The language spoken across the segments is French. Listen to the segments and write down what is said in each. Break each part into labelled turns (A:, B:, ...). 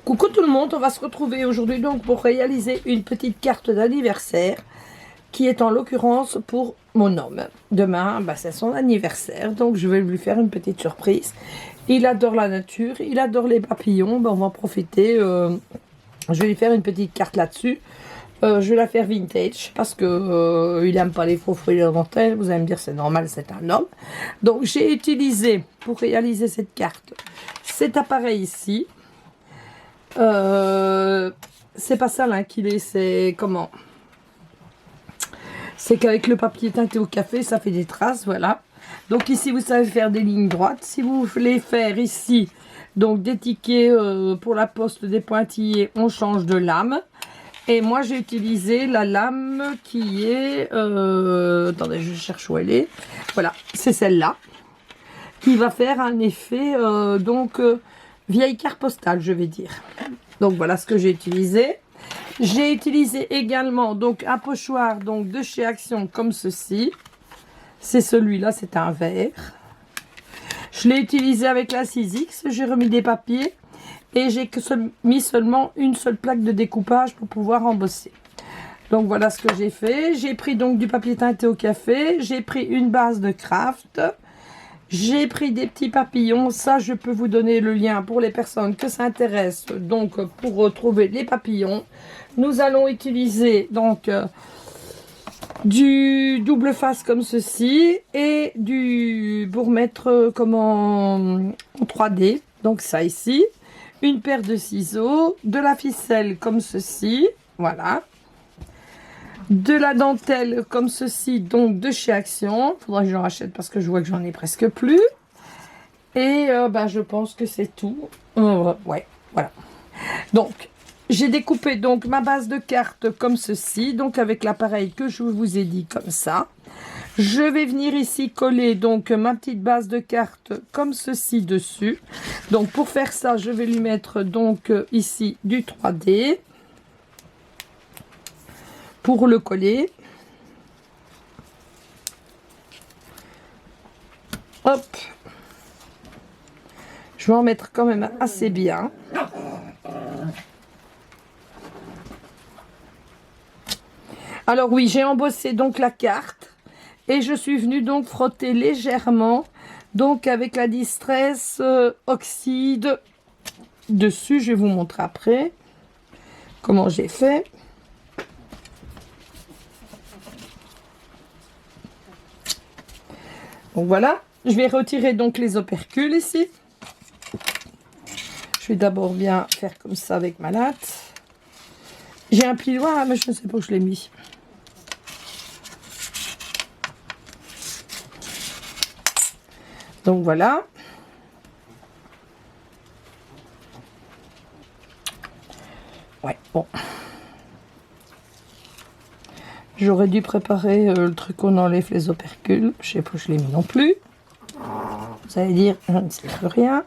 A: Coucou tout le monde, on va se retrouver aujourd'hui donc pour réaliser une petite carte d'anniversaire qui est en l'occurrence pour mon homme. Demain, c'est son anniversaire, donc je vais lui faire une petite surprise. Il adore la nature, il adore les papillons, on va en profiter. Je vais lui faire une petite carte là-dessus. Je vais la faire vintage parce que il n'aime pas les faux fruits de dentelle. Vous allez me dire c'est normal, c'est un homme. Donc j'ai utilisé pour réaliser cette carte cet appareil ici. C'est pas ça l'inquilé, c'est comment? C'est qu'avec le papier teinté au café, ça fait des traces, voilà. Donc ici, vous savez faire des lignes droites. Si vous voulez faire ici, donc des tickets pour la poste, des pointillés, on change de lame. Et moi, j'ai utilisé la lame qui est... attendez, je cherche où elle est. Voilà, c'est celle-là. Qui va faire un effet, vieille carte postale, je vais dire. Donc voilà ce que j'ai utilisé. J'ai utilisé également donc un pochoir donc de chez Action comme ceci. C'est celui-là, c'est un verre. Je l'ai utilisé avec la 6X. J'ai remis des papiers et j'ai mis seulement une seule plaque de découpage pour pouvoir embosser. Donc voilà ce que j'ai fait. J'ai pris donc du papier teinté au café. J'ai pris une base de craft. J'ai pris des petits papillons, ça je peux vous donner le lien pour les personnes que ça intéresse, donc pour retrouver les papillons. Nous allons utiliser donc du double face comme ceci et du pour mettre en 3D, donc ça ici, une paire de ciseaux, de la ficelle comme ceci, voilà. De la dentelle comme ceci, donc de chez Action. Faudra que j'en rachète parce que je vois que j'en ai presque plus. Et je pense que c'est tout. Ouais, voilà. Donc, j'ai découpé donc ma base de cartes comme ceci, donc avec l'appareil que je vous ai dit comme ça. Je vais venir ici coller donc ma petite base de cartes comme ceci dessus. Donc pour faire ça, je vais lui mettre donc ici du 3D. Pour le coller, hop, je vais en mettre quand même assez bien. Alors oui, j'ai embossé donc la carte et je suis venue donc frotter légèrement donc avec la Distress Oxyde dessus. Je vais vous montrer après comment j'ai fait. Donc voilà, je vais retirer donc les opercules ici. Je vais d'abord bien faire comme ça avec ma latte. J'ai un piloir, mais je ne sais pas où je l'ai mis. Donc voilà. Ouais, bon. J'aurais dû préparer le truc où on enlève les opercules. Je sais pas où je l'ai mis non plus. Vous allez dire, je ne sais plus rien.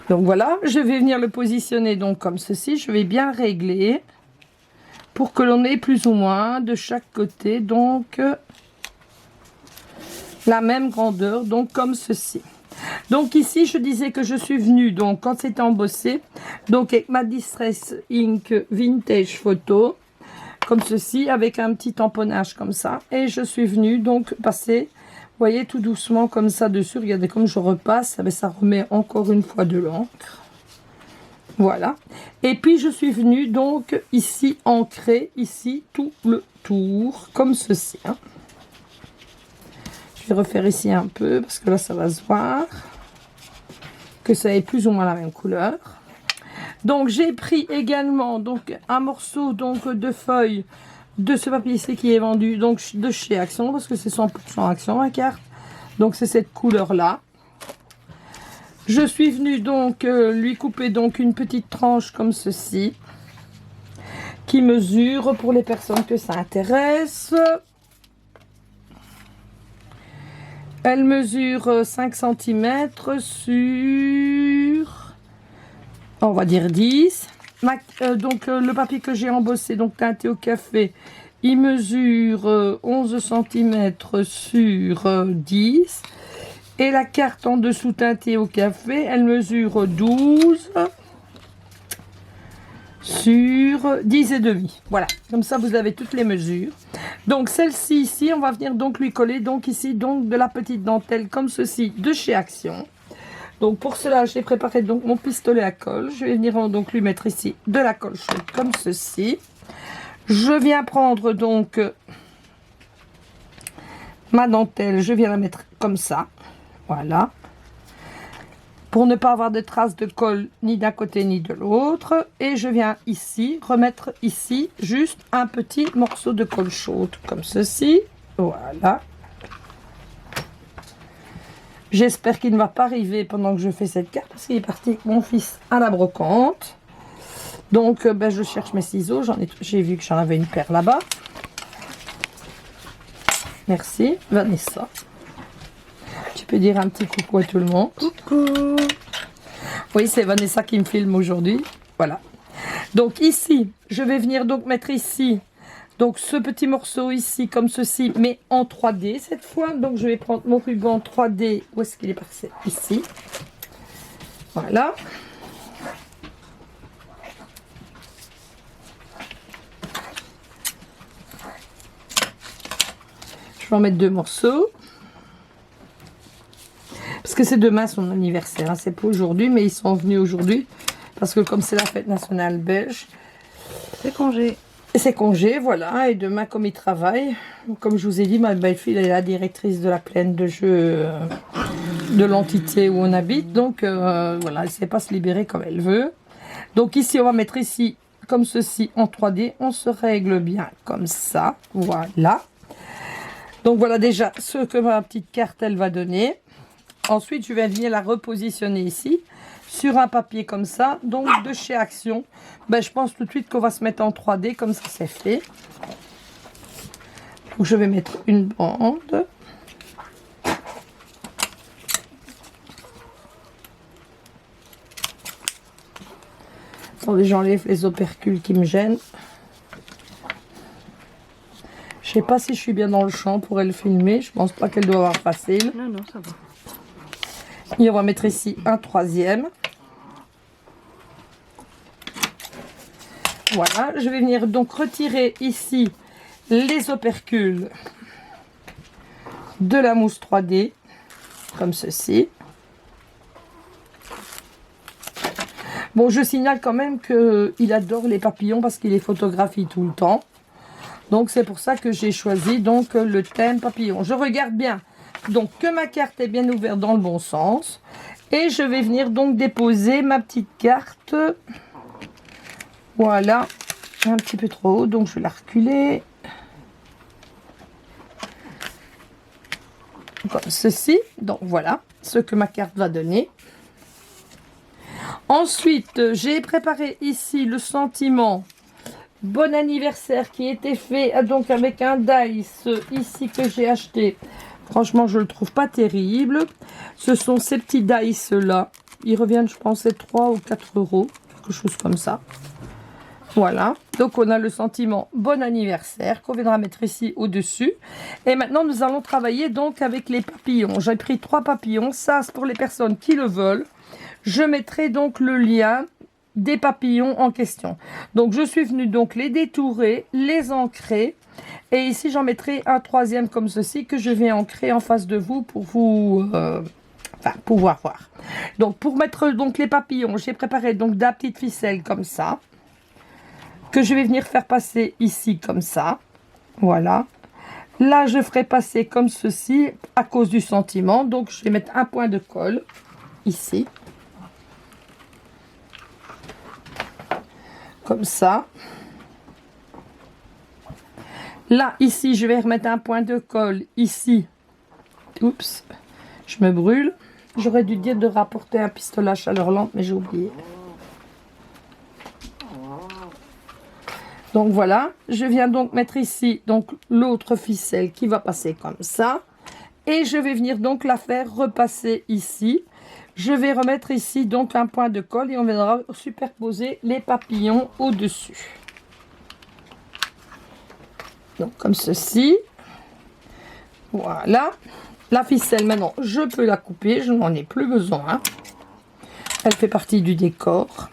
A: Donc voilà, je vais venir le positionner donc comme ceci. Je vais bien régler pour que l'on ait plus ou moins de chaque côté donc la même grandeur, donc comme ceci. Donc ici, je disais que je suis venue, donc quand c'était embossé, donc avec ma Distress Ink Vintage Photo, comme ceci, avec un petit tamponnage comme ça. Et je suis venue donc passer, vous voyez, tout doucement comme ça dessus. Regardez comme je repasse, ça remet encore une fois de l'encre. Voilà. Et puis je suis venue donc ici ancrer, ici tout le tour, comme ceci. Hein. Je vais refaire ici un peu, parce que là ça va se voir. Que ça ait plus ou moins la même couleur. Donc j'ai pris également donc un morceau donc de feuille de ce papier ici qui est vendu donc de chez Action, parce que c'est 100% Action la carte. Donc c'est cette couleur là. Je suis venue donc lui couper donc une petite tranche comme ceci, qui mesure pour les personnes que ça intéresse. Elle mesure 5 cm sur, on va dire 10. Donc le papier que j'ai embossé, donc teinté au café, il mesure 11 cm sur 10. Et la carte en dessous teintée au café, elle mesure 12 sur 10 et demi. Voilà, comme ça vous avez toutes les mesures. Donc celle-ci ici, on va venir donc lui coller donc ici donc de la petite dentelle comme ceci de chez Action. Donc pour cela, j'ai préparé donc mon pistolet à colle. Je vais venir donc lui mettre ici de la colle chaude comme ceci. Je viens prendre donc ma dentelle, je viens la mettre comme ça. Voilà. Pour ne pas avoir de traces de colle ni d'un côté ni de l'autre. Et je viens ici remettre ici juste un petit morceau de colle chaude comme ceci. Voilà. J'espère qu'il ne va pas arriver pendant que je fais cette carte parce qu'il est parti avec mon fils à la brocante. Donc ben, je cherche mes ciseaux. J'ai vu que j'en avais une paire là-bas. Merci Vanessa. Tu peux dire un petit coucou à tout le monde.
B: Coucou.
A: Oui, c'est Vanessa qui me filme aujourd'hui. Voilà. Donc ici, je vais venir donc mettre ici donc ce petit morceau ici comme ceci, mais en 3D cette fois. Donc je vais prendre mon ruban 3D. Où est-ce qu'il est passé? Ici. Voilà. Je vais en mettre 2 morceaux. Parce que c'est demain son anniversaire, hein. C'est pas aujourd'hui, mais ils sont venus aujourd'hui. Parce que comme c'est la fête nationale belge,
B: C'est congé.
A: et c'est congé, voilà. Et demain, comme ils travaillent, comme je vous ai dit, ma belle-fille elle est la directrice de la plaine de jeu de l'entité où on habite. Donc voilà, elle ne sait pas se libérer comme elle veut. Donc ici, on va mettre ici, comme ceci, en 3D. On se règle bien comme ça, voilà. Donc voilà déjà ce que ma petite carte, elle va donner. Ensuite, je vais venir la repositionner ici, sur un papier comme ça, donc de chez Action. Ben, je pense tout de suite qu'on va se mettre en 3D, comme ça c'est fait. Donc, je vais mettre une bande. Attendez, j'enlève les opercules qui me gênent. Je sais pas si je suis bien dans le champ pour elle filmer. Je pense pas qu'elle doit avoir facile.
B: Non, non, ça va.
A: Et on va mettre ici un 3e. Voilà, je vais venir donc retirer ici les opercules de la mousse 3D, comme ceci. Bon, je signale quand même qu'il adore les papillons parce qu'il les photographie tout le temps. Donc c'est pour ça que j'ai choisi donc le thème papillon. Je regarde bien donc que ma carte est bien ouverte dans le bon sens. Et je vais venir donc déposer ma petite carte. Voilà, un petit peu trop haut, donc je vais la reculer. Comme ceci. Donc voilà ce que ma carte va donner. Ensuite, j'ai préparé ici le sentiment bon anniversaire qui était fait donc avec un dice ici que j'ai acheté. Franchement, je le trouve pas terrible. Ce sont ces petits dice là. Ils reviennent, je pense, 3 ou 4 euros. Quelque chose comme ça. Voilà. Donc, on a le sentiment bon anniversaire qu'on viendra mettre ici au-dessus. Et maintenant, nous allons travailler donc avec les papillons. J'ai pris 3 papillons. Ça, c'est pour les personnes qui le veulent. Je mettrai donc le lien des papillons en question. Donc, je suis venue donc les détourer, les ancrer. Et ici, j'en mettrai un 3e comme ceci que je vais ancrer en face de vous pour vous pouvoir voir. Donc, pour mettre donc les papillons, j'ai préparé donc de la petite ficelle comme ça que je vais venir faire passer ici comme ça. Voilà. Là, je ferai passer comme ceci à cause du sentiment. Donc, je vais mettre un point de colle ici. Comme ça. Là, ici, je vais remettre un point de colle ici. Oups, je me brûle. J'aurais dû dire de rapporter un pistolet à chaleur lente, mais j'ai oublié. Donc voilà, je viens donc mettre ici donc l'autre ficelle qui va passer comme ça. Et je vais venir donc la faire repasser ici. Je vais remettre ici donc un point de colle et on viendra superposer les papillons au-dessus. Donc comme ceci. Voilà. La ficelle, maintenant, je peux la couper. Je n'en ai plus besoin. Elle fait partie du décor.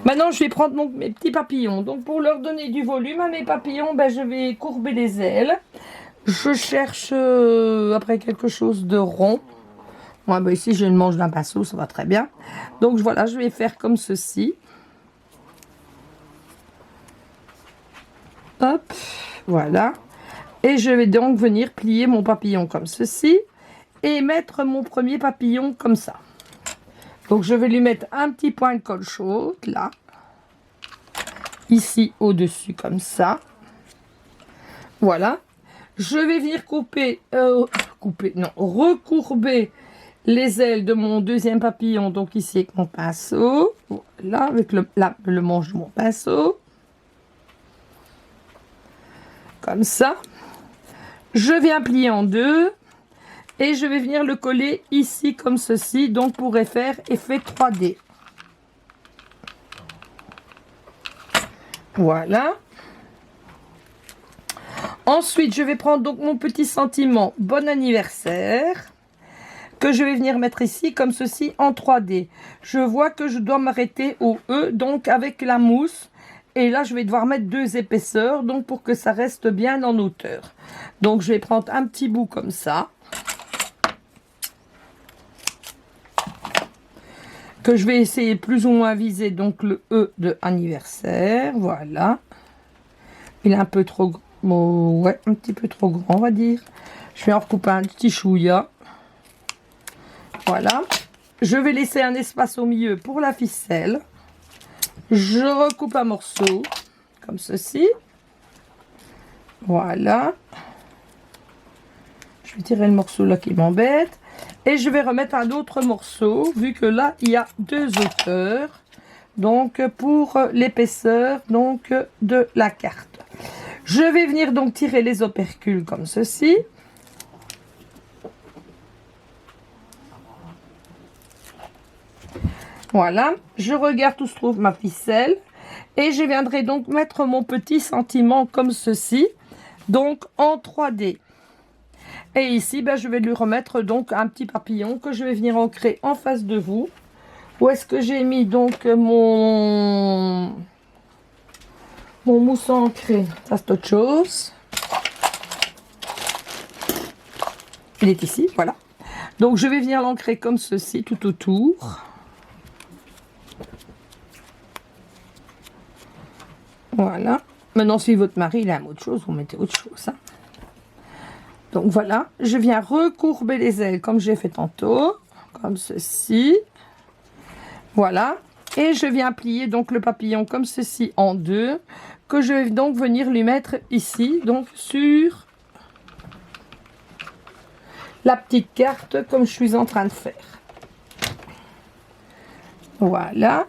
A: Maintenant, je vais prendre donc mes petits papillons. Donc, pour leur donner du volume à mes papillons, ben, je vais courber les ailes. Je cherche après quelque chose de rond. Ouais, ben, ici, j'ai une manche d'un pinceau, ça va très bien. Donc, voilà, je vais faire comme ceci. Hop, voilà. Et je vais donc venir plier mon papillon comme ceci. Et mettre mon premier papillon comme ça. Donc, je vais lui mettre un petit point de colle chaude, là. Ici, au-dessus, comme ça. Voilà. Je vais venir recourber les ailes de mon deuxième papillon. Donc, ici, avec mon pinceau. Voilà, avec le manche de mon pinceau. Comme ça. Je viens plier en deux. Et je vais venir le coller ici comme ceci, donc pour faire effet 3D. Voilà. Ensuite, je vais prendre donc mon petit sentiment bon anniversaire, que je vais venir mettre ici comme ceci en 3D. Je vois que je dois m'arrêter au E, donc avec la mousse. Et là, je vais devoir mettre 2 épaisseurs, donc pour que ça reste bien en hauteur. Donc, je vais prendre un petit bout comme ça. Que je vais essayer plus ou moins viser donc le E de anniversaire, voilà. Il est un peu trop gros, ouais, un petit peu trop grand on va dire. Je vais en recouper un petit chouïa. Voilà. Je vais laisser un espace au milieu pour la ficelle. Je recoupe un morceau, comme ceci. Voilà. Je vais tirer le morceau là qui m'embête. Et je vais remettre un autre morceau, vu que là, il y a 2 hauteurs. Donc, pour l'épaisseur donc de la carte. Je vais venir donc tirer les opercules comme ceci. Voilà. Je regarde où se trouve ma ficelle. Et je viendrai donc mettre mon petit sentiment comme ceci. Donc, en 3D. Et ici, ben, je vais lui remettre donc un petit papillon que je vais venir ancrer en face de vous. Où est-ce que j'ai mis donc mon mousse ancré? Ça, c'est autre chose. Il est ici, voilà. Donc, je vais venir l'ancrer comme ceci tout autour. Voilà. Maintenant, si votre mari il aime autre chose, vous mettez autre chose. Hein. Donc voilà, je viens recourber les ailes comme j'ai fait tantôt, comme ceci. Voilà, et je viens plier donc le papillon comme ceci en deux, que je vais donc venir lui mettre ici, donc sur la petite carte comme je suis en train de faire. Voilà.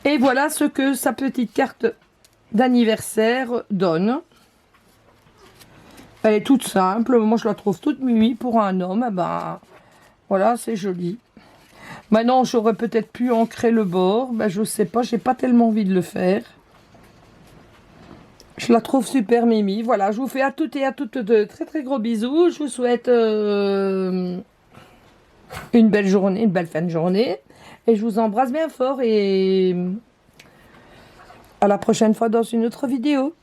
A: Et voilà ce que sa petite carte d'anniversaire donne. Elle est toute simple, moi je la trouve toute mimi pour un homme, eh ben voilà, c'est joli. Maintenant j'aurais peut-être pu ancrer le bord, ben je sais pas, j'ai pas tellement envie de le faire. Je la trouve super mimi, voilà, je vous fais à toutes et à toutes de très très gros bisous, je vous souhaite une belle journée, une belle fin de journée, et je vous embrasse bien fort et à la prochaine fois dans une autre vidéo.